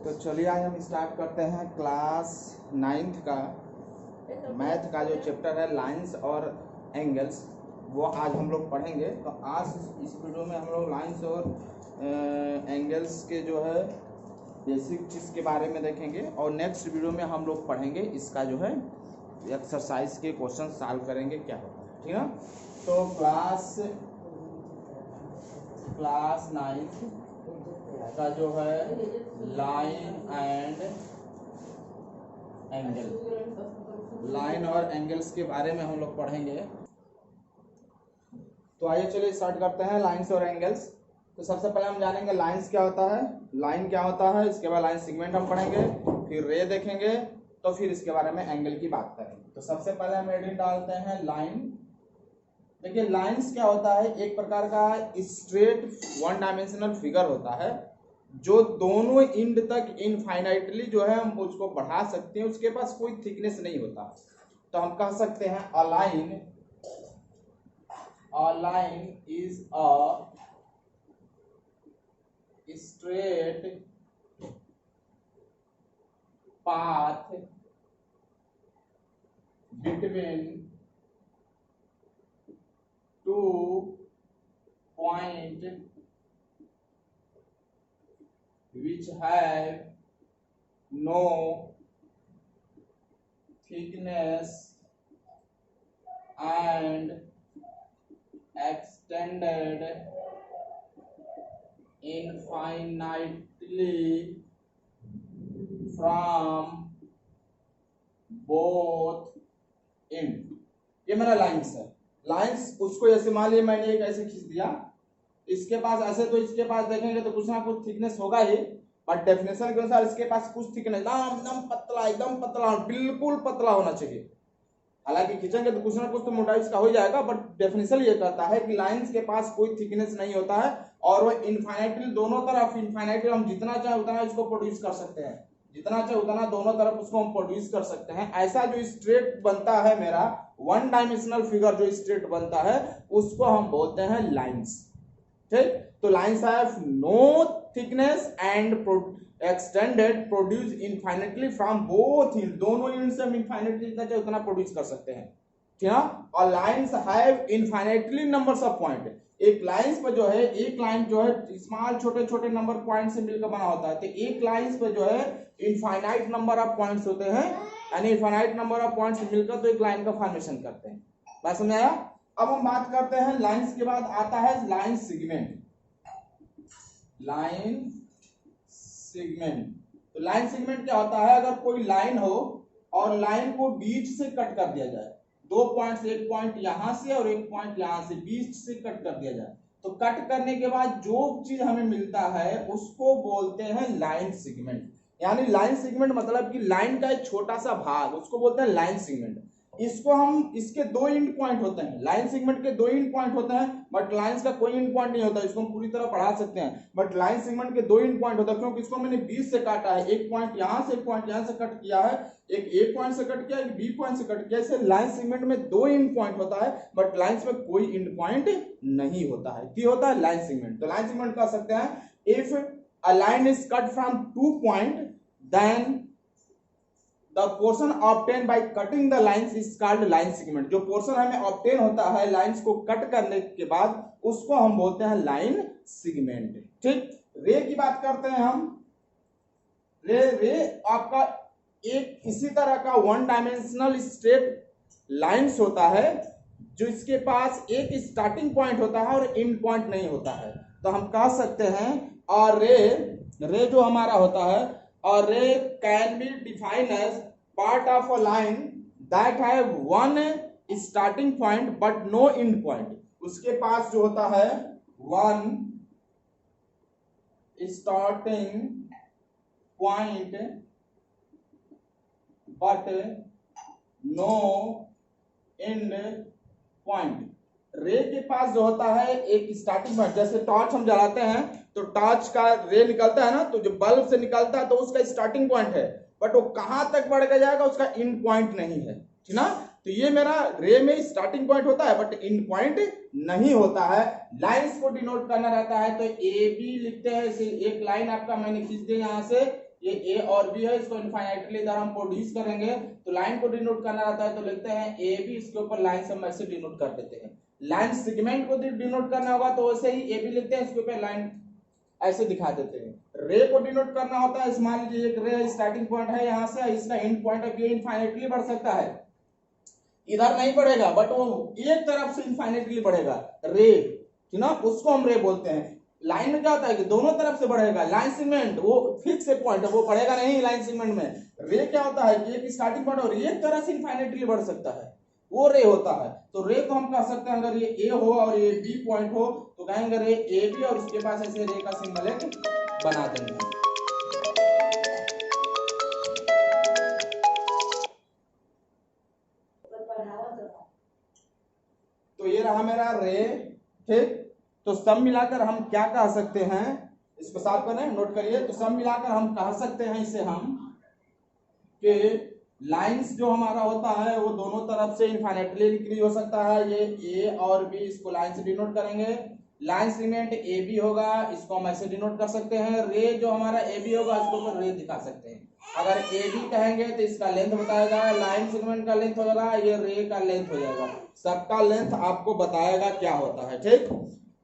तो चलिए आज हम स्टार्ट करते हैं क्लास 9th का मैथ का जो चैप्टर है लाइंस और एंगल्स, वो आज हम लोग पढ़ेंगे। तो आज इस वीडियो में हम लोग लाइंस और एंगल्स के जो है बेसिक चीज़ के बारे में देखेंगे, और नेक्स्ट वीडियो में हम लोग पढ़ेंगे इसका जो है एक्सरसाइज के क्वेश्चन सॉल्व करेंगे क्या होता है, ठीक है। तो क्लास 9th का जो है लाइन एंड एंगल, लाइन और एंगल्स के बारे में हम लोग पढ़ेंगे। तो आइए चलिए स्टार्ट करते हैं लाइंस और एंगल्स। तो सबसे पहले हम जानेंगे लाइंस क्या होता है, लाइन क्या होता है, इसके बाद लाइन सेगमेंट हम पढ़ेंगे, फिर रे देखेंगे, तो फिर इसके बारे में एंगल की बात करेंगे। तो सबसे पहले हम हेडिंग डालते हैं लाइन। देखिए लाइंस क्या होता है, एक प्रकार का स्ट्रेट वन डायमेंशनल फिगर होता है जो दोनों एंड तक इनफाइनाइटली जो है हम उसको बढ़ा सकते हैं, उसके पास कोई थिकनेस नहीं होता। तो हम कह सकते हैं a line is a straight path between two point which have no thickness and extended infinitely from both end। ये मेरा लाइंस है। लाइंस उसको ऐसे मान लिया मैंने एक ऐसे खींच दिया, इसके पास ऐसे, तो इसके पास देखेंगे तो कुछ ना कुछ थिकनेस होगा ही, बट डेफिनेशन के अनुसार इसके पास कुछ थिकनेस एकदम पतला, एकदम पतला, बिल्कुल पतला होना चाहिए। हालांकि खींचेंगे तो कुछ ना कुछ तो मोटाई इसका हो जाएगा, बट डेफिनेशन ये कहता है कि लाइंस के पास कोई थिकनेस नहीं होता है और वो इनफाइनाइटली दोनों तरफ, इनफाइनाइटली हम जितना चाहे उतना इसको प्रोड्यूस कर सकते हैं, जितना चाहे उतना दोनों तरफ उसको हम प्रोड्यूस कर सकते हैं। ऐसा जो स्ट्रेट बनता है मेरा वन डायमेंशनल फिगर जो स्ट्रेट बनता है उसको हम बोलते हैं लाइंस, ठीक। तो lines have no thickness and extended produce infinitely from both end, दोनों एंड से हम इनफाइनाइटली जितना चाहे उतना प्रोड्यूस कर सकते हैं, ठीक है। और lines have infinitely numbers of point. एक लाइंस पर जो है, एक लाइन जो है स्मॉल छोटे छोटे नंबर पॉइंट से मिलकर बना होता है, तो एक लाइंस पर जो है इनफाइनाइट नंबर ऑफ पॉइंट्स होते हैं, यानी इनफाइनाइट नंबर ऑफ पॉइंट्स मिलकर तो एक लाइन का फॉर्मेशन करते हैं। बात समझ आया। अब हम बात करते हैं लाइंस के बाद आता है लाइन सेगमेंट। लाइन सेगमेंट, तो लाइन सेगमेंट क्या होता है, अगर कोई लाइन हो और लाइन को बीच से कट कर दिया जाए, दो पॉइंट्स, एक पॉइंट यहां से और एक पॉइंट यहां से, बीच से कट कर दिया जाए, तो कट करने के बाद जो चीज हमें मिलता है उसको बोलते हैं लाइन सेगमेंट। यानी लाइन सेगमेंट मतलब कि लाइन का एक छोटा सा भाग, उसको बोलते हैं लाइन सेगमेंट। इसको हम, इसके दो एंड पॉइंट होते हैं, लाइन सेगमेंट के दो एंड पॉइंट होते हैं, बट लाइंस का कोई एंड पॉइंट नहीं होता, इसको हम पूरी तरह बढ़ा सकते हैं, बट लाइन सेगमेंट के दो एंड पॉइंट होता है क्योंकि इसको मैंने बीच से काटा है, एक पॉइंट यहां से, एक पॉइंट यहां से कट किया है, एक ए पॉइंट से कट किया, एक बी पॉइंट से कट किया। ऐसे लाइन सेगमेंट में दो एंड पॉइंट होता है, बट लाइंस में कोई एंड पॉइंट नहीं होता है। क्या होता है लाइन सेगमेंट। तो लाइन सेगमेंट कह सकते हैं if a line is cut from two point then the portion obtained by cutting the lines is called line segment। जो पोर्शन हमें ऑब्टेन होता है लाइंस को कट करने के बाद उसको हम बोलते हैं लाइन सेगमेंट, ठीक। रे की बात करते हैं हम। रे आपका एक इसी तरह का वन डायमेंशनल स्ट्रेट लाइंस होता है जो इसके पास एक स्टार्टिंग पॉइंट होता है और एंड पॉइंट नहीं होता है। तो हम कह सकते हैं और रे जो हमारा होता है, or ray can be defined as part of a line that have one starting point but no end point। उसके पास जो होता है one starting point but no end point। रे के पास जो होता है एक स्टार्टिंग पॉइंट, जैसे टॉर्च हम जलाते हैं तो टॉर्च का रे निकलता है ना, तो जो बल्ब से निकलता है तो उसका स्टार्टिंग पॉइंट है, बट वो कहां तक बढ़ के जाएगा उसका एंड पॉइंट नहीं है, ठीक ना। तो ये मेरा रे में स्टार्टिंग पॉइंट होता है बट इन पॉइंट नहीं होता है। लाइंस को डिनोट करना रहता है तो ए बी लिखते हैं। इसे एक लाइन आपका मैंने खींच दिया यहाँ से, ये ए और बी है, इसको इनफाइनाइटली इधर हम प्रोड्यूस करेंगे तो लाइन को डिनोट करना रहता है तो लिखते हैं ए बी, इसके ऊपर लाइन से हम ऐसे डिनोट कर देते हैं। लाइन सेगमेंट को डिनोट करना होगा तो वैसे ही ए बी लिखते हैं, इसके ऊपर लाइन ऐसे दिखा देते हैं। रे को डिनोट करना होता है, मान लीजिए एक रे स्टार्टिंग पॉइंट है यहाँ से, इसका एंड पॉइंट अब ये इनफाइनाइटली बढ़ सकता है, इधर नहीं बढ़ेगा बट वो एक तरफ से इनफाइनाइटली बढ़ेगा, रे ना, उसको हम रे बोलते हैं। लाइन में क्या होता है कि दोनों तरफ से बढ़ेगा। लाइन सेगमेंट वो फिक्स पॉइंट है, वो बढ़ेगा नहीं लाइन सेगमेंट में। रे क्या होता है कि एक स्टार्टिंग पॉइंट और एक तरह से इनफाइनाइटली बढ़ सकता है, वो रे होता है। तो रे को हम कह सकते हैं, अगर ये ए हो और ये बी पॉइंट हो तो कहेंगे रे ए बी, और उसके पास ऐसे रे का सिंबल एक बना देंगे। तो ये रहा मेरा रे, ठीक। तो सब मिलाकर हम क्या कह सकते हैं, इसको साफ करें, नोट करिए। तो सब मिलाकर हम कह सकते हैं इसे हम कि लाइंस जो हमारा होता है वो दोनों तरफ से इनफाइनाइटली इंक्रीज हो सकता है। ये ए और बी, इसको लाइन से डिनोट करेंगे। लाइन सेगमेंट ए बी होगा, इसको हम ऐसे डिनोट कर सकते हैं। रे जो हमारा ए बी होगा इसको ऊपर रे दिखा सकते हैं। अगर ए बी कहेंगे तो इसका लेंथ बताएगा, लाइन सेगमेंट का लेंथ हो जाएगा, ये रे का लेंथ हो जाएगा, सबका लेंथ आपको बताएगा क्या होता है, ठीक।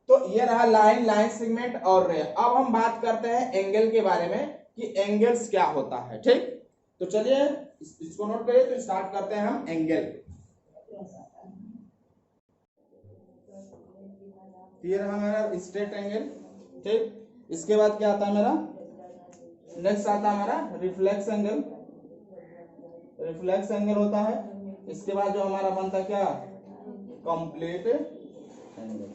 तो ये रहा लाइन, लाइन सेगमेंट और रे। अब हम बात करते हैं एंगल के बारे में कि एंगल्स क्या होता है, ठीक। तो चलिए इसको नोट करिए। तो स्टार्ट करते हैं हम एंगल। ये रहा मेरा स्ट्रेट एंगल, ठीक। इसके बाद क्या आता है मेरा, नेक्स्ट आता है हमारा रिफ्लेक्स एंगल। रिफ्लेक्स एंगल होता है। इसके बाद जो हमारा बनता है क्या, कंप्लीट एंगल।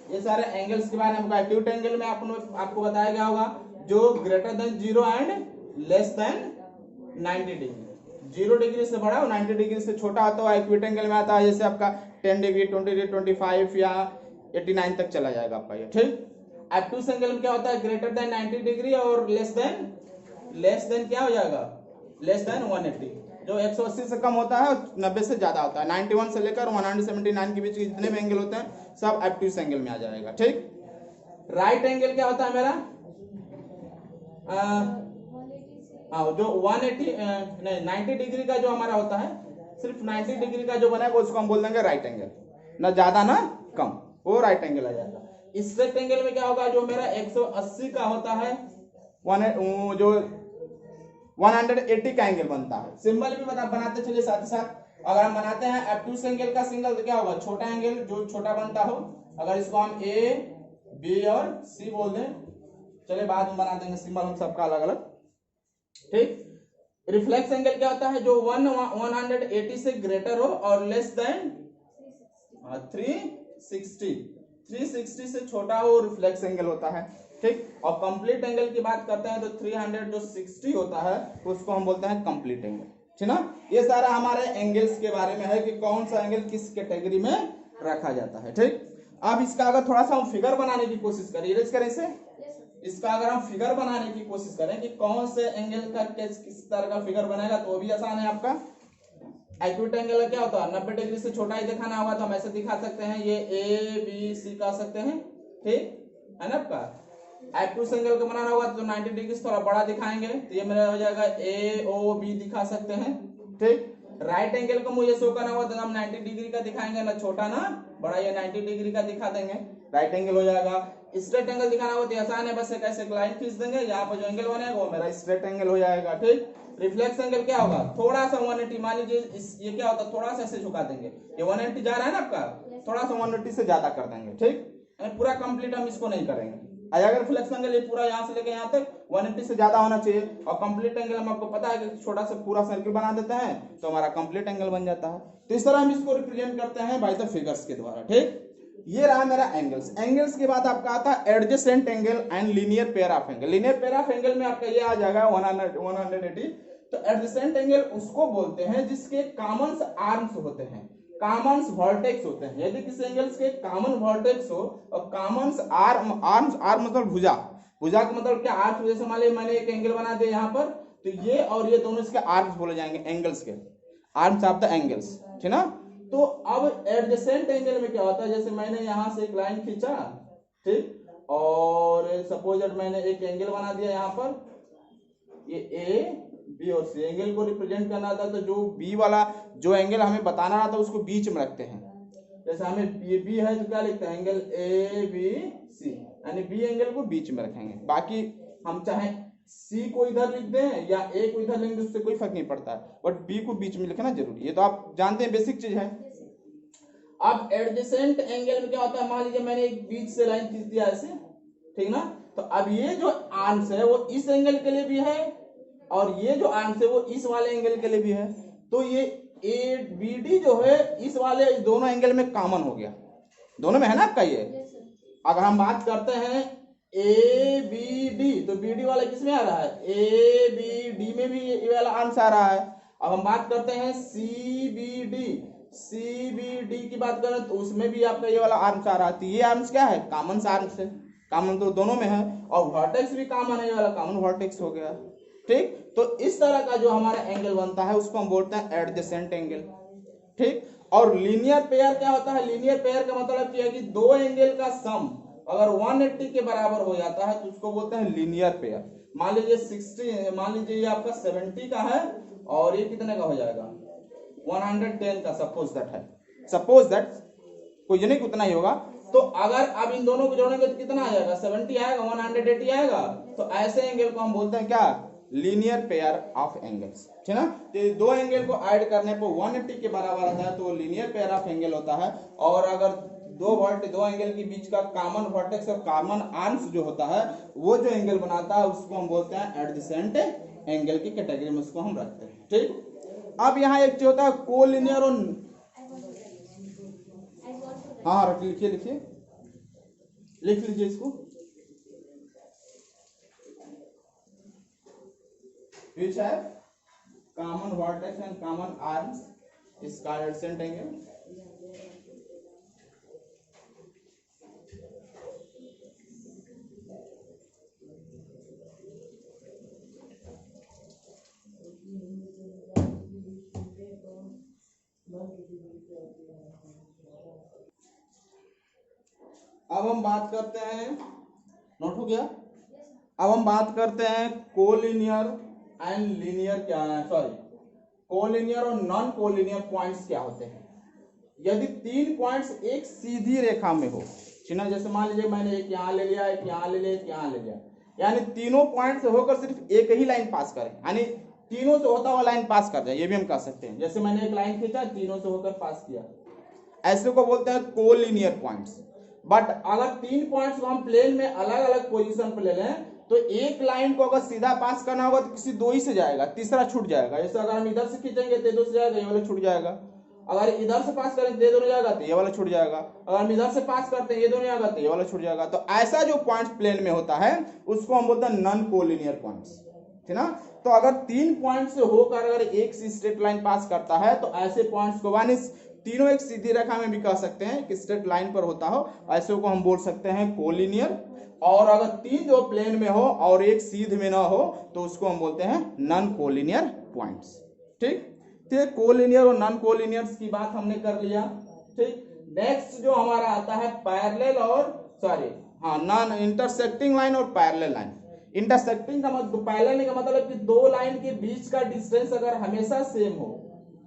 ये सारे एंगल्स के बारे में एक्यूट एंगल में आपको बताया गया होगा, जो greater than 0 and less than 90 degree. 0 degree से बड़ा और 90 डिग्री से छोटा आता है एक्यूट एंगल में आता है। जैसे आपका 10 डिग्री, 20 डिग्री, 25 या 89 तक चला जाएगा आपका ये, ठीक। ऑब्टूस एंगल में क्या होता है, ग्रेटर देन 90 डिग्री और लेस देन क्या हो जाएगा, लेस देन 180। जो 180 से कम होता है और 90 से ज्यादा होता है। 91 से लेकर 179 के बीच के जितने भी एंगल होते हैं सब ऑब्टूस एंगल में आ जाएगा, ठीक। राइट एंगल क्या होता है मेरा, जो 180 नहीं 90 डिग्री का जो हमारा होता है, सिर्फ 90 डिग्री का जो बनाएगा उसको हम बोल देंगे राइट एंगल, ना ज्यादा ना कम, वो राइट एंगल आ जाएगा। स्ट्रेट एंगल में क्या होगा, जो मेरा 180 का होता है, जो 180 का एंगल बनता है। सिंबल भी बनाते चलिए साथ ही साथ। अगर हम बनाते हैं ऑब्टूस एंगल का सिंगल तो क्या होगा, छोटा एंगल जो छोटा बनता हो। अगर इसको हम ए बी और सी बोल दें, चलिए बाद में बना देंगे सिंबल हम सबका अलग अलग, ठीक। रिफ्लेक्स एंगल क्या होता है, जो 180 से ग्रेटर हो और लेस देन 360 से छोटा हो, रिफ्लेक्स एंगल होता है, ठीक। और कंप्लीट एंगल की बात करते हैं तो 300 जो 60 होता है उसको हम बोलते हैं कंप्लीट एंगल, ठीक ना। ये सारा हमारे एंगल्स के बारे में है कि कौन सा एंगल किस कैटेगरी में रखा जाता है, ठीक। अब इसका अगर थोड़ा सा हम फिगर बनाने की कोशिश करें, इरेज करें इसे। इसका अगर हम फिगर बनाने की कोशिश करें कि कौन से एंगल का किस तरह का फिगर बनेगा तो वो भी आसान है आपका। एक्यूट एंगल क्या होता है, 90 डिग्री से छोटा ही दिखाना होगा तो हम ऐसे दिखा सकते हैं, ये ए बी सी कह सकते हैं, ठीक है ना आपका। एक्यूट एंगल को बनाना होगा तो 90 डिग्री से थोड़ा बड़ा दिखाएंगे तो ये मेरा हो जाएगा ए ओ बी दिखा सकते हैं, ठीक। राइट एंगल को मुझे शो करना होगा तो हम 90 डिग्री का दिखाएंगे, ना छोटा ना बड़ा, ये 90 डिग्री का दिखा देंगे, राइट एंगल हो जाएगा। स्ट्रेट एंगल दिखाना होगा तो आसान है, बस एक ऐसे लाइन खींच देंगे, यहाँ पर जो एंगल बनेगा वो मेरा स्ट्रेट एंगल हो जाएगा, ठीक। रिफ्लेक्स एंगल क्या होगा, थोड़ा सा 180, मान लीजिए ये क्या होता है, थोड़ा सा ऐसे झुका देंगे, ये 180 जा रहा है ना आपका, थोड़ा सा 180 से ज्यादा कर देंगे, ठीक। पूरा कंप्लीट हम इसको नहीं करेंगे। अगर रिफ्लेक्स एंगल ये पूरा यहाँ से लेके यहाँ तक 180 से ज्यादा होना चाहिए, और कंप्लीट एंगल हम आपको पता है कि छोटा सा पूरा सर्किल बना देते हैं तो हमारा कंप्लीट एंगल बन जाता है। तो इस तरह हम इसको रिप्रेजेंट करते हैं बाय द फिगर्स के द्वारा, ठीक। ये रहा मेरा एंगल्स। एंगल्स के बाद आपका आता है adjacent angle and linear pair of angle. Linear pair of angle में आपका ये आ जाएगा 180। तो एडजेसेंट एंगल उसको बोलते हैं जिसके कॉमन आर्म्स होते हैं, कॉमन वर्टेक्स होते हैं। यदि किसी एंगल्स के कॉमन वर्टेक्स हो और कॉमन आर्म मतलब भुजा, भुजा का मतलब क्या, आर्म्स। जैसे मान लीजिए मैंने एक एंगल बना दिया यहाँ पर, तो ये और ये दोनों इसके आर्म्स बोले जाएंगे एंगल्स के। आर्म्स ऑफ द एंगल्स, ठीक ना। तो अब एडजेसेंट एंगल में क्या होता है, जैसे मैंने यहां से एक लाइन खींचा, ठीक, और सपोज दैट मैंने एक एंगल बना दिया यहाँ पर, ये ए बी और सी एंगल को रिप्रेजेंट करना था, तो जो बी वाला जो एंगल हमें बताना रहा था उसको बीच में रखते हैं। जैसे हमें ये बी है तो क्या लिखते हैं, एंगल ए बी सी, यानी बी एंगल को बीच में रखेंगे। बाकी हम चाहे सी को इधर लिख दें या ए को इधर लिख दें, उससे कोई फर्क नहीं पड़ता है, बट बी को बीच में लिखना जरूरी है, ये तो आप जानते हैं, बेसिक चीज है। अब एडजेसेंट एंगल में क्या होता है, मान लीजिए मैंने एक बीच से लाइन खींच दिया ऐसे, ठीक ना, तो अब ये जो आर्म्स है वो इस एंगल के लिए भी है और ये जो आर्म्स है वो इस वाले एंगल के लिए भी है, तो ये ए बी डी जो है इस वाले इस दोनों एंगल में कॉमन हो गया, दोनों में है ना आपका ये। अगर हम बात करते हैं ए बी डी, तो बी डी वाला किस में आ रहा है, ए बी डी में भी ये वाला आर्म्स आ रहा है। अब हम बात करते हैं सी बी डी की बात करें तो उसमें भी आपका ये वाला आर्म्स आ रहा है, तो ये आर्म्स क्या है, कॉमन आर्म्स है, कॉमन तो दोनों में है, और वर्टेक्स भी कॉमन है, ये वाला कॉमन वर्टेक्स हो गया, ठीक। तो इस तरह का जो हमारा एंगल बनता है उसको हम बोलते हैं एडजेसेंट एंगल, ठीक। और लीनियर पेयर क्या होता है, लीनियर पेयर का मतलब क्या है कि दो एंगल का सम अगर 180 के बराबर हो जाता है तो उसको बोलते हैं लीनियर पेयर। मान लीजिए 60, मान लीजिए ये आपका 70 का है और ये कितने का हो जाएगा, 110 का, सपोज दैट कोई नहीं उतना ही होगा, तो अगर आप इन दोनों को जोड़ेंगे तो कितना आ जाएगा, 70 आएगा, 180 आएगा, तो ऐसे एंगल को हम बोलते हैं क्या, लीनियर पेयर ऑफ एंगल्स, ठीक ना। तो दो एंगल को ऐड करने पर 180 के बराबर आता है तो वो लीनियर पेयर ऑफ एंगल होता है। और अगर दो एंगल के बीच का कॉमन वर्टेक्स और कॉमन आर्म्स जो होता है वो जो एंगल बनाता है उसको हम बोलते हैं एडजेसेंट एंगल की कैटेगरी में उसको हम रखते हैं, ठीक। अब यहाँ एक जो होता है कोलिनियर और, हाँ लिखिए लिख लीजिए इसको, which have common vertex and common arms is called adjacent angle. अब हम बात करते हैं, नोट हो गया, अब हम बात करते हैं कोलिनियर एंड लीनियर क्या है, सॉरी कोलिनियर और नॉन कोलिनियर पॉइंट्स क्या होते हैं। यदि तीन पॉइंट्स एक सीधी रेखा में हो, ठीक ना, जैसे मान लीजिए मैंने एक यहाँ ले लिया, एक यहाँ ले लिया, एक यहाँ ले लिया, यानी तीनों पॉइंट से होकर सिर्फ एक ही लाइन पास करें, यानी तीनों से होता हुआ लाइन पास कर जाए, ये भी हम कह सकते हैं। जैसे मैंने एक लाइन खींचा, तीनों से होकर पास किया, ऐसे को बोलते हैं कोलिनियर पॉइंट्स। बट अगर तीन पॉइंट्स को हम प्लेन में अलग अलग पोजीशन पर ले लें तो एक लाइन को अगर सीधा पास करना होगा तो किसी दो ही से जाएगा, तीसरा छूट जाएगा। जैसे अगर हम इधर से खींचेंगे तो दो से जाएगा, ये वाला छूट जाएगा। अगर इधर से पास करें तो ये दोनों जाएगा तो ये वाला छूट जाएगा। अगर हम इधर से पास करते हैं ये दोनों जाएगा तो ये वाला छूट जाएगा। तो ऐसा जो पॉइंट प्लेन में होता है उसको हम बोलते हैं नॉन कोलिनियर पॉइंट्स, ठीक ना। तो अगर तीन पॉइंट से होकर अगर एक सी स्ट्रेट लाइन पास करता है तो ऐसे पॉइंट्स को तीनों एक सीधी रेखा में भी कह सकते हैं कि स्ट्रेट लाइन पर होता हो, ऐसे को हम बोल सकते हैं कोलिनियर। और अगर तीन जो प्लेन में हो और एक सीध में ना हो तो उसको हम बोलते हैं नॉन कोलिनियर पॉइंट्स, ठीक। तो कोलिनियर और नॉन कोलिनियर्स की बात हमने कर लिया, ठीक। नेक्स्ट जो हमारा आता है पैरेलल और नॉन इंटरसेक्टिंग लाइन और पैरेलल लाइन। इंटरसेक्टिंग का मतलब, पैरेलल का मतलब कि दो लाइन के बीच का डिस्टेंस अगर हमेशा सेम हो,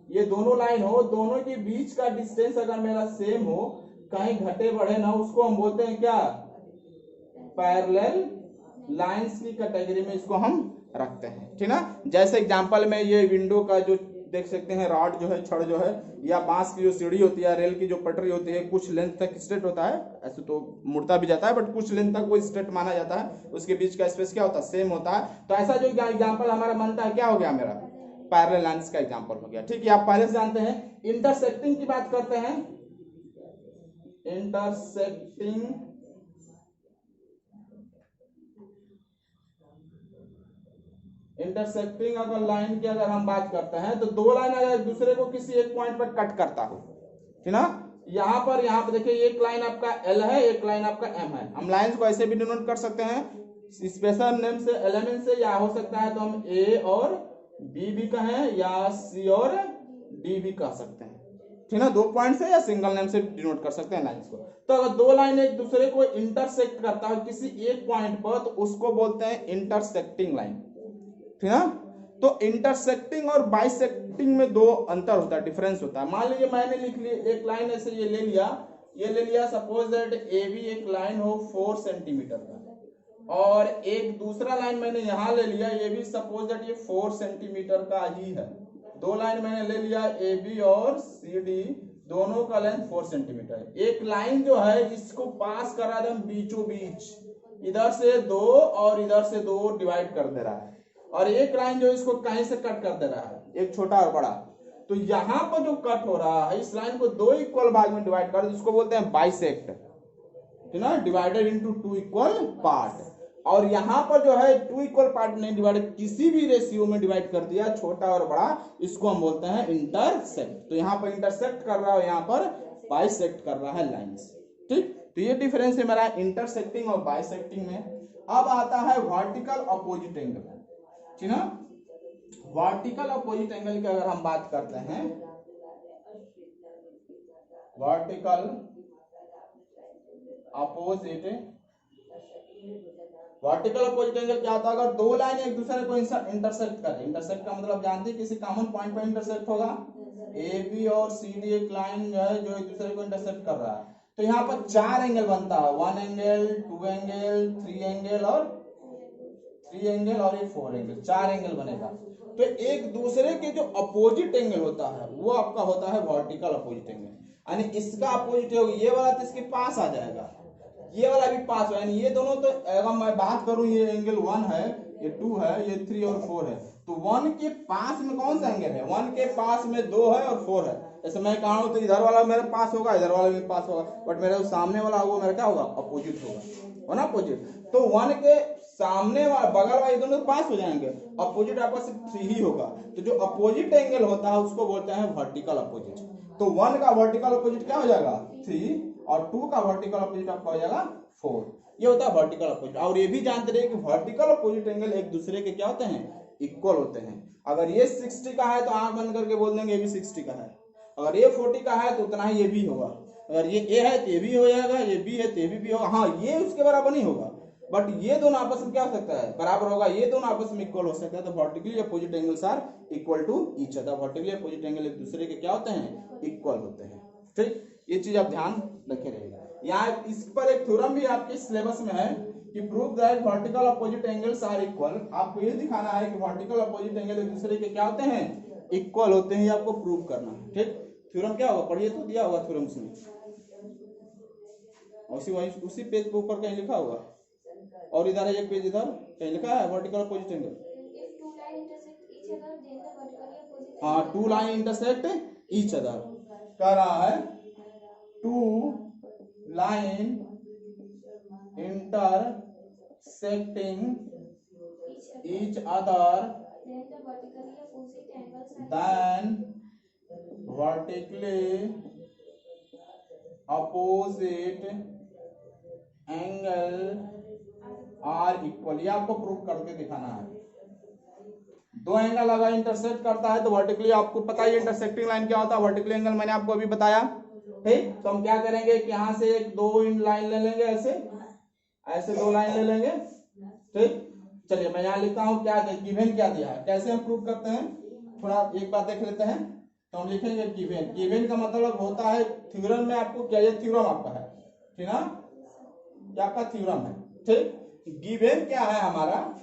ये दोनों लाइन हो, दोनों के बीच का डिस्टेंस अगर मेरा सेम हो, कहीं घटे बढ़े ना, उसको हम बोलते हैं क्या, पैरेलल लाइंस की कैटेगरी में इसको हम रखते हैं, ठीक ना। जैसे एग्जांपल में ये विंडो का जो देख सकते हैं, रॉड जो है, छड़ जो है, या बांस की जो सीढ़ी होती है, रेल की जो पटरी होती है, कुछ लेंथ तक स्ट्रेट होता है, ऐसे तो मुड़ता भी जाता है बट कुछ लेंथ तक वो स्ट्रेट माना जाता है, उसके बीच का स्पेस क्या होता है, सेम होता है। तो ऐसा जो एग्जांपल हमारा बनता है क्या हो गया, मेरा पैरेलल लाइंस का एग्जांपल हो गया, ठीक है। आप पहले से जानते हैं। इंटरसेक्टिंग की बात करते हैं, इंटरसेक्टिंग अगर लाइन की अगर हम बात करते हैं तो दो लाइन अगर एक दूसरे को किसी एक पॉइंट पर कट करता हो, ठीक ना। यहाँ पर देखिए एक लाइन आपका L है, एक लाइन आपका M है। हम लाइंस को ऐसे भी डिनोट कर सकते हैं स्पेशल नेम से, एलिमेंट से, या हो सकता है तो हम A और B भी कहें, या C और डी भी कह सकते हैं, ठीक ना, 2 पॉइंट से या सिंगल नेम से डिनोट कर सकते हैं लाइंस को। तो अगर दो लाइन एक दूसरे को इंटरसेक्ट करता है किसी एक पॉइंट पर तो उसको बोलते हैं इंटरसेक्टिंग लाइन, ठीक ना। तो इंटरसेक्टिंग और बाइसेक्टिंग में दो अंतर होता है, डिफरेंस होता है। मान लीजिए मैंने लिख लिया एक लाइन ऐसे ये ले लिया, सपोज दैट ए बी एक लाइन हो 4 सेंटीमीटर का, और एक दूसरा लाइन मैंने यहां ले लिया ये भी सपोज दैट ये 4 सेंटीमीटर का ही है। दो लाइन मैंने ले लिया ए बी और सी डी, दोनों का लेंथ 4 सेंटीमीटर। एक लाइन जो है इसको पास करा दे बीचों बीच, इधर से 2 और इधर से 2 डिवाइड कर दे रहा है, और एक लाइन जो इसको कहीं से कट कर दे रहा है, एक छोटा और बड़ा। तो यहां पर जो कट हो रहा है इस लाइन को 2 इक्वल भाग में डिवाइड कर, जिसको बोलते हैं बाइसेक्ट, ठीक ना, डिवाइडेड इनटू 2 इक्वल पार्ट। और यहां पर जो है 2 इक्वल पार्ट नहीं डिवाइडेड, किसी भी रेशियो में डिवाइड कर दिया, छोटा और बड़ा, इसको हम बोलते हैं इंटरसेक्ट। तो यहाँ पर इंटरसेक्ट कर रहा है, यहाँ पर बाइसेक्ट कर रहा है लाइंस, ठीक। तो ये डिफरेंस है मेरा इंटरसेक्टिंग और बाइसेक्टिंग में। अब आता है वर्टिकल अपोजिट एंगल, ठीक ना। वर्टिकल अपोजिट एंगल की अगर हम बात करते हैं, वर्टिकल अपोजिट एंगल क्या होता है? अगर दो लाइन एक दूसरे को इंटरसेक्ट करे, इंटरसेक्ट का मतलब जानते हैं किसी कॉमन पॉइंट पर इंटरसेक्ट होगा। ए बी और सी डी एक लाइन जो है जो एक दूसरे को इंटरसेक्ट कर रहा है, तो यहाँ पर 4 एंगल बनता है, 1 एंगल, 2 एंगल, 3 एंगल और 3 एंगल और 4 एंगल, 4 एंगल बनेगा। तो एक दूसरे के जो अपोजिट एंगल होता है वो आपका होता है वर्टिकल अपोजिट एंगल, यानी इसका अपोजिट होगा ये वाला तो इसके पास आ जाएगा, ये वाला भी पास हो, यानी ये दोनों तो अगर मैं बात करूं ये एंगल 1 है, ये 2 है, ये 3 और 4 है, तो 1 के पास में कौन सा एंगल है? 1 के पास में 2 है और 4 है। जैसे मैं कहा हूं तो इधर वाला मेरे पास होगा, इधर वाला मेरे पास होगा, बट मेरे सामने वाला होगा मेरा क्या होगा? अपोजिट होगा, ना अपोजिट। तो 1 के सामने वाला बगल वाले दोनों पास हो जाएंगे, अपोजिट आपस में 3 ही होगा। तो जो अपोजिट एंगल होता है उसको बोलते हैं वर्टिकल अपोजिट। तो 1 का वर्टिकल अपोजिट क्या हो जाएगा? 3, और 2 का वर्टिकल अपोजिट आपका हो जाएगा 4। ये होता है वर्टिकल अपोजिट। और ये भी जानते रहिए कि वर्टिकल अपोजिट एंगल एक दूसरे के क्या होते हैं? इक्वल होते हैं। अगर ये 60 का है तो आंख बंद करके बोल देंगे ये भी 60 का है, अगर ये 40 का है तो उतना ही ये भी होगा, अगर ये ए है तो ये भी हो जाएगा, ये बी है तो ये भी होगा। हाँ, ये उसके बराबर नहीं होगा, बट ये दोनों आपस में क्या हो सकता है? बराबर होगा, ये दोनों आपस में इक्वल हो सकता है। तो vertically opposite angles are equal to each other. Vertically opposite angle एक दूसरे के क्या होते हैं? इक्वल होते हैं, ठीक। ये चीज आप ध्यान रखे रहेगा। यहाँ इस पर एक थ्योरम भी आपके सिलेबस में है कि prove that vertical opposite angles are equal. आपको ये दिखाना है कि वर्टिकल अपोजिट एंगल एक दूसरे के क्या होते हैं? इक्वल होते हैं, आपको प्रूव करना है, ठीक। थ्योरम क्या होगा? पढ़िए तो, दिया होगा थ्योरम में, उसी पेज के ऊपर कहीं लिखा होगा, और इधर है एक पेज, इधर कहीं लिखा है वर्टिकल अपोजिट एंगल। हाँ, 2 लाइन इंटरसेक्ट ईच अदर कह रहा है, 2 line intersecting each other then vertically opposite angle are equal। ये आपको प्रूव करके दिखाना है। दो एंगल अगर इंटरसेक्ट करता है तो वर्टिकली, आपको पता है इंटरसेक्टिंग लाइन क्या होता है? वर्टिकल एंगल मैंने आपको अभी बताया, ठीक। तो हम क्या करेंगे कि यहाँ से एक 2 लाइन ले लेंगे, ऐसे 2 लाइन ले लेंगे, ठीक। चलिए मैं यहाँ लिखता हूँ क्या गिवन क्या दिया है, कैसे हम प्रूव करते हैं, थोड़ा एक बात देख लेते हैं। तो हम लिखेंगे गिवन का मतलब होता है थ्योरम में आपको क्या, ये थ्योरम आपका है, ठीक ना, क्या आपका थ्योरम है, ठीक। गिवन क्या है हमारा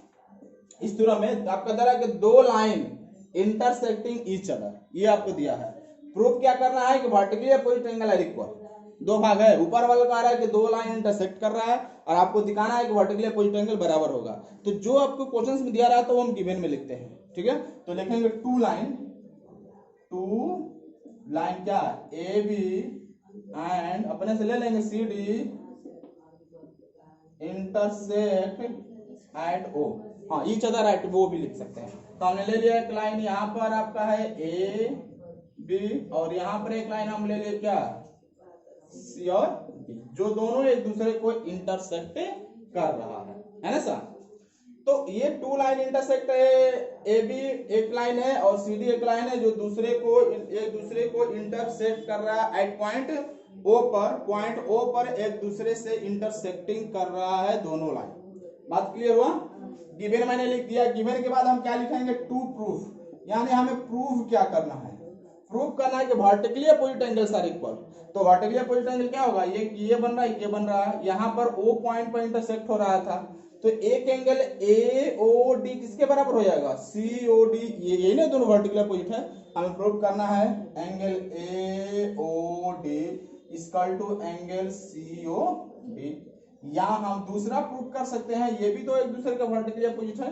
इस थ्योरम में? आपका दे रहा है कि 2 लाइन इंटरसेक्टिंग ईच अदर, ये आपको दिया है। प्रूफ क्या करना है कि vertically opposite angle are equal. 2 भाग है, ऊपर वाला कह रहा है कि 2 लाइन इंटरसेक्ट कर रहा है, और आपको दिखाना है कि वर्टिकली अपोजिट एंगल बराबर होगा। तो जो आपको क्वेश्चंस में दिया रहा है तो वो हम गिवन में लिखते हैं, ठीक है। तो लिखेंगे 2 लाइन क्या है? ए बी एंड अपने से ले लेंगे सी डी इंटरसेक्ट एट ओ। हाँ, ईच अदर एट वो भी लिख सकते हैं। तो हमने ले लिया एक लाइन, यहाँ पर आपका है ए बी, और यहाँ पर एक लाइन हम ले लिए क्या? सी और डी, जो दोनों एक दूसरे को इंटरसेक्ट कर रहा है ना सर। तो ये टू लाइन इंटरसेक्ट है, ए बी एक लाइन है और सी डी एक लाइन है जो एक दूसरे को इंटरसेक्ट कर रहा है एट पॉइंट ओ पर एक दूसरे से इंटरसेक्टिंग कर रहा है दोनों लाइन। बात क्लियर हुआ? गिवन मैंने लिख दिया। गिवन के बाद हम क्या लिखेंगे? टू प्रूफ, यानी हमें प्रूफ क्या करना है? प्रूफ करना है कि vertically opposite angles are equal. तो वर्टिकली अपोजिट एंगल क्या होगा? ये बन रहा है, ये बन रहा है, यहाँ पर ओ पॉइंट पर इंटरसेक्ट हो रहा था, तो एक एंगल ए ओ डी किसके बराबर हो जाएगा? सी ओ डी। ये ना दोनों वर्टिकल अपोजिट है, हमें प्रूफ करना है angle A O D equal to angle C O D. या हम दूसरा प्रूफ कर सकते हैं, ये भी तो एक दूसरे का वर्टिकली अपोजिट है,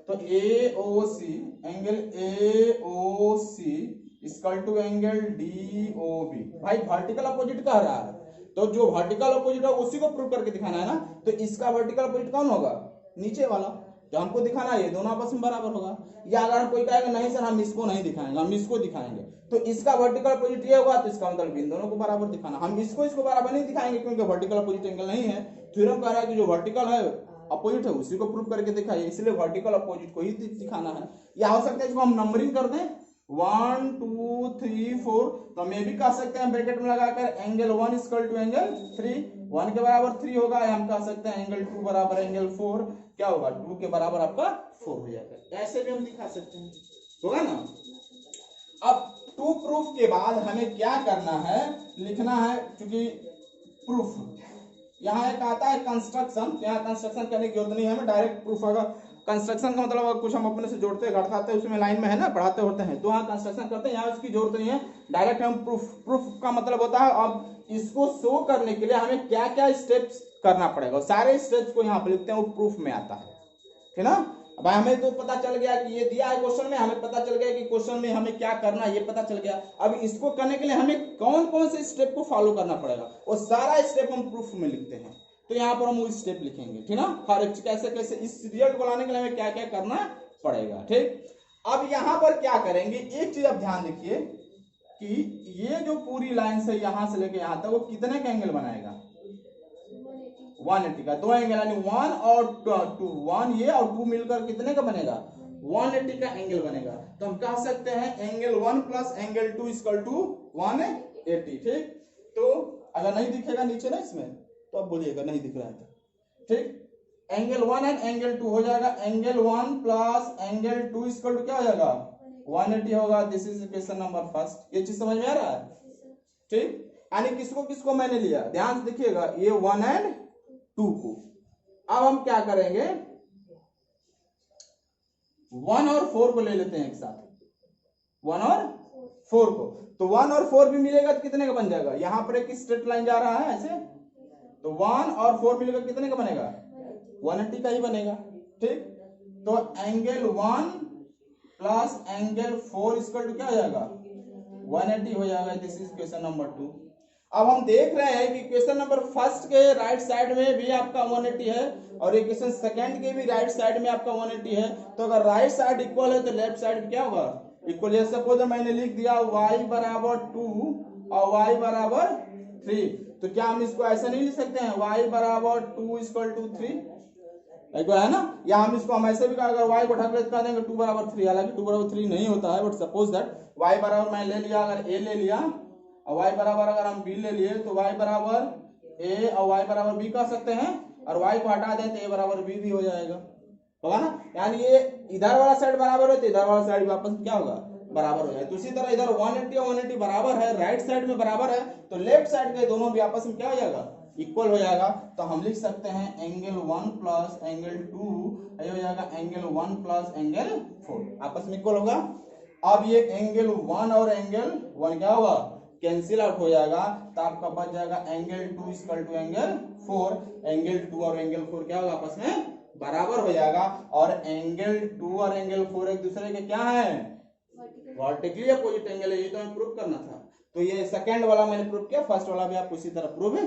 तो A O C, angle A O C equal to angle D O B. भाई वर्टिकल अपोजिट कह रहा है, तो जो वर्टिकल अपोजिट है उसी को प्रूव करके दिखाना है ना। तो इसका वर्टिकल अपोजिट कौन होगा? नीचे वाला। जो हमको दिखाना है ये दोनों आपस में बराबर होगा। या अगर हम कोई कहेगा नहीं सर हम इसको नहीं दिखाएंगे, हम इसको दिखाएंगे, तो इसका वर्टिकल अपोजिट ये होगा, तो इसका मतलब इन दोनों को बराबर दिखाना। हम इसको बराबर नहीं दिखाएंगे क्योंकि वर्टिकल अपोजिट एंगल नहीं है। थ्योरम कह रहा है कि जो वर्टिकल है अपोजिट है उसी को प्रूव करके दिखाइए, इसलिए वर्टिकल अपोजिट को ही दिखाना है। या हो सकता है इसको हम नंबरिंग कर दें 1 2 3 4, तो हम ये भी कह सकते हैं ब्रैकेट में लगाकर एंगल 1 इक्वल टू एंगल 3, 1 के बराबर 3 होगा। या हम कह सकते हैं एंगल 2 बराबर एंगल 4, क्या होगा? 2 के बराबर आपका 4 हो जाएगा। ऐसे भी हम दिखा सकते हैं, होगा ना। अब टू प्रूफ के बाद हमें क्या करना है? लिखना है, क्योंकि प्रूफ यहाँ एक आता है कंस्ट्रक्शन, यहाँ कंस्ट्रक्शन करने की जरूरत नहीं है हमें, डायरेक्ट प्रूफ होगा। कंस्ट्रक्शन का मतलब कुछ हम अपने से जोड़ते घटाते उसमें लाइन में है ना, पढ़ाते होते हैं, तो यहाँ कंस्ट्रक्शन करते हैं, यहाँ उसकी जरूरत नहीं है, डायरेक्ट हम प्रूफ का मतलब होता है। अब इसको शो करने के लिए हमें क्या क्या स्टेप्स करना पड़ेगा, सारे स्टेप्स को यहाँ पे लिखते हैं, वो प्रूफ में आता है, ठीक ना। अब हमें तो पता चल गया कि ये दिया है क्वेश्चन में, हमें पता चल गया कि क्वेश्चन में हमें क्या करना है, ये पता चल गया। अब इसको करने के लिए हमें कौन कौन से स्टेप को फॉलो करना पड़ेगा, वो सारा स्टेप हम प्रूफ में लिखते हैं। तो यहाँ पर हम वो स्टेप लिखेंगे, ठीक ना। हर एक कैसे कैसे इस रिजल्ट को लाने के लिए हमें क्या क्या करना पड़ेगा, ठीक। अब यहाँ पर क्या करेंगे, एक चीज आप ध्यान रखिए कि ये जो पूरी लाइन से यहां से लेके यहां तक वो कितने का एंगल बनाएगा? 180 का। दो एंगल यानी 1 और 2, 1 ये और 2 मिलकर कितने का बनेगा? 180 का एंगल बनेगा। तो हम कह सकते हैं angle 1 plus angle 2 equal to 180, ठीक। तो अगर नहीं दिखेगा नीचे ना इसमें, तो आप बोलिएगा नहीं दिख रहा है, ठीक। एंगल 1 एंड एंगल 2 हो जाएगा, angle 1 plus angle 2 equal to क्या हो जाएगा? 180 होगा। This is question number first. ये चीज समझ में आ रहा है, ठीक। यानी किसको किसको मैंने लिया, ध्यान से देखिएगा, ये 1 एंड 2 को। अब हम क्या करेंगे, 1 और 4 को ले लेते हैं एक साथ, 1 और 4 को। तो 1 और 4 भी मिलेगा तो कितने का बन जाएगा? यहां पर एक स्ट्रेट लाइन जा रहा है ऐसे, तो 1 और 4 मिलेगा कितने का बनेगा? 180 का ही बनेगा, ठीक। तो angle 1 plus angle 4 equal to क्या हो जाएगा? 180 हो जाएगा। This is question number 2। अब हम देख रहे हैं कि क्वेश्चन नंबर फर्स्ट के राइट साइड में भी आपका 180 है और ये क्वेश्चन सेकंड के भी राइट साइड में आपका 180 है। तो अगर राइट साइड इक्वल है तो लेफ्ट साइड क्या होगा? इक्वल। जैसे सपोज मैंने लिख दिया y बराबर 2 और y बराबर 3, तो क्या हम इसको ऐसा नहीं लिख सकते हैं y बराबर 2 इक्वल टू 3, है ना। या हम ऐसे भी कहा, अगर y को उठा कर कह देंगे 2 बराबर 3, हालांकि 2 बराबर 3 नहीं होता है, बट सपोज दैट y बराबर मैं ले लिया, अगर a ले लिया और y बराबर अगर हम b ले लिए, तो y बराबर a और y बराबर b कह सकते हैं, और y को हटा दें तो a बराबर b भी हो जाएगा, होगा ना। यानी ये इधर वाला साइड बराबर है तो इधर वाला साइड वापस क्या होगा? बराबर हो जाए। तो इसी तरह इधर 180 और 180 बराबर है, राइट साइड में बराबर है, तो लेफ्ट साइड के दोनों भी आपस में क्या हो जाएगा? इक्वल हो जाएगा। तो हम लिख सकते हैं एंगल 1 प्लस एंगल 2 ये हो जाएगा एंगल 1 प्लस एंगल 4, आपस में इक्वल होगा। अब ये एंगल 1 और एंगल 1 क्या होगा? कैंसिल आउट हो जाएगा, तो आपका बच जाएगा angle 2 equal to angle 4। Angle 2 और एंगल 4 क्या होगा? आपस में बराबर हो जाएगा। और एंगल 2 और एंगल 4 एक दूसरे के क्या है? वर्टिकली अपोजिट एंगल है। ये तो हमें प्रूव करना था, तो ये सेकंड वाला मैंने प्रूव किया, फर्स्ट वाला भी आप उसी तरह प्रूव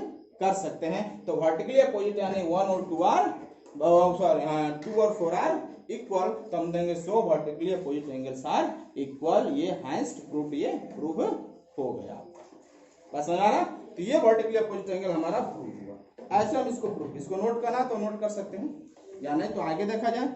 कर सकते हैं। तो वर्टिकली अपोजिट यानी 1 और 2 आर सॉरी 2 और 4 आर इक्वल, तो हम देंगे so vertically opposite angles are equal. ये हैंस प्रूफ, ये प्रूव हो गया। बस समझ आ रहा? तो ये वर्टिकली अपोजिट एंगल हमारा प्रूफ हुआ। ऐसे हम इसको प्रूफ, इसको नोट करना तो नोट कर सकते हैं, या नहीं तो आगे देखा जाए।